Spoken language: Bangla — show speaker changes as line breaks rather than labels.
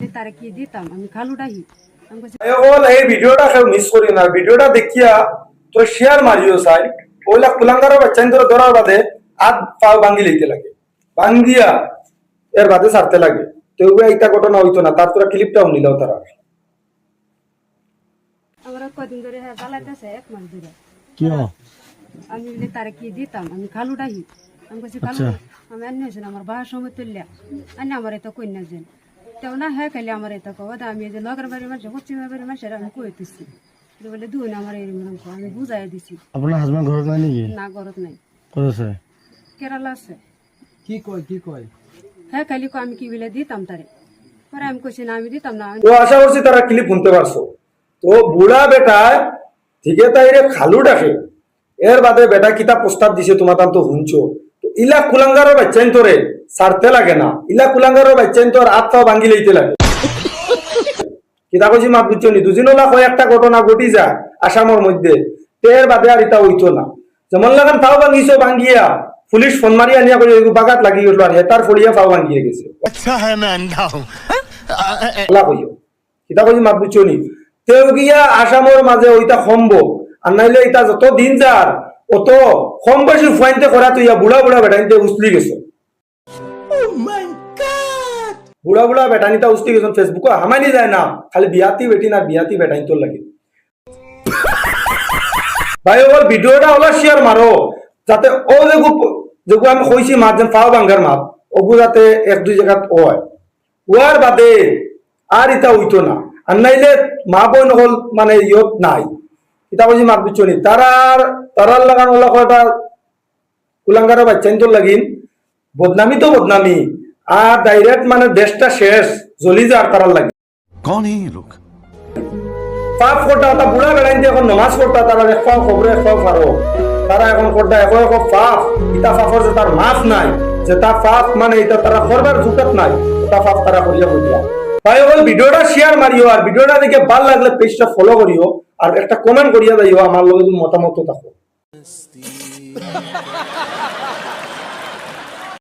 তারে কি দিতাম আমি খালুটাই
এই ভিডিওটা কেউ মিস করি না, ভিডিওটা দেখিয়া তো শেয়ার মারিও চাই ওইলা কুলাঙ্গার বাচ্চান ধরে ধরার বাদে হাত পাও ভাঙ্গি লইতে লাগে, ভাঙ্গিয়া এর বাদে ছাড়তে লাগে। তো এইটা ঘটনা হইতো না, তার তোরা ক্লিপটাও নিলাও তারা।
আমরা কদিন ধরে হ্যাঁ জ্বালাইতেছে 1 মাস ধরে।
কি
আমি বলে তারে কি দিতাম আমি খালুটাই আমি কাছে খালু আমি আনি হয়েছেন আমার বাসার সময় তুললে আনি আমার এত কন্যা যেন তেও না হ্যাঁ খালি আমার এত কবা আমি এই যে লগের বাড়ির মানুষ পশ্চিমের বাড়ির মানুষের আমি কইতেছি বলে দুই আমার এরকম আমি বুঝাই দিছি।
আপনার হাজবেন্ড ঘৰত নাই নেকি?
না ঘরত নাই,
ক'ত আছে?
কেরালা আছে।
কি কয়
হ্যাঁ খালি আমি কি বলে দিতাম তারে, পরে আমি কইছি না আমি দিতাম না।
তো আশা করছি তারা ক্লিপ শুনতে পারছো। তো বুড়া বেটা ঠিকে তাইরে খালু ডাকে, এর বাদে বেটা কিতা প্রস্তাব দিছে তোমার তো শুনছো। ইলা কুলাঙ্গারের বাচ্চান তোরে ছাড়তে লাগে না, ইলা কুলাঙ্গারের বাচ্চান তোর হাত পা ভাঙ্গি লইতে লাগে। কিতা কইছি মাত বুঝছো নি? দুদিনলা কয়েকটা ঘটনা ঘটি যায় আসামের মধ্যে, এর বাদে আর ইটা হইতো না। যেমন লাগান ফাও ভাঙ্গিছো, ভাঙ্গিয়া পুলিশ ফোন মারি আনিয়া করে বাগাত লাগি গেল আর হেতার ফড়িয়া ফাও ভাঙ্গিয়ে গেছে।
अच्छा है मैं अंधा हूँ।
কিতা কইছি মাত বুঝছো নি? তেও গিয়া আসামের মাঝে ওইটা সম্ভব, আর নাইলে এটা যত দিন যার অত কম বয়সী ফুয়াইনতে করা তুই বুড়া বুড়া বেটাইনতে উছলি গেছো। বুড়া বুড়া বেটানিটা উছলি গেছো ফেসবুকে হামাইনি যায় না, খালি বিয়াতি বেটি না বিয়াতি বেটাইন তোর লাগে। ভাই ওর ভিডিওটা ওলা শেয়ার মারো যাতে ও যেগু আমি কইছি মাত যেন ফাও ভাঙ্গার মাত ওগু যাতে 1-2 জায়গাত হয়, ওয়ার বাদে আর ইটা হইতো না। আর নাইলে মা বোন হল মানে ইয়ত নাই। এটা কইছি মাত বুঝছো নি? তারার লাগান ওলা কয়টা কুলাঙ্গারের বাচ্চাইন তোর লাগিন বদনামি তো বদনামি, আর ডাইরেক্ট মানে দেশটা শেষ জ্বলি যার তারার লাগে।
कौन है ये लोग?
পাপ করতা তা বুড়া বেড়াইতে এখন নমাজ করতা তারা এক পাও খবরে এক পাও পারো, তারা এখন করতা এক এক পাপ। ইটা পাপর যে তার মাফ নাই, যে তার পাপ মানে এটা তারা করবার জুকাত নাই, তা পাপ তারা করিয়া বুঝলা। ভাই ওই ভিডিওটা শেয়ার মারিও, আর ভিডিওটা দেখে ভাল লাগলে পেজটা ফলো করিও, আর একটা কমেন্ট করিয়া দিও আমার লগে মতামত থাকো।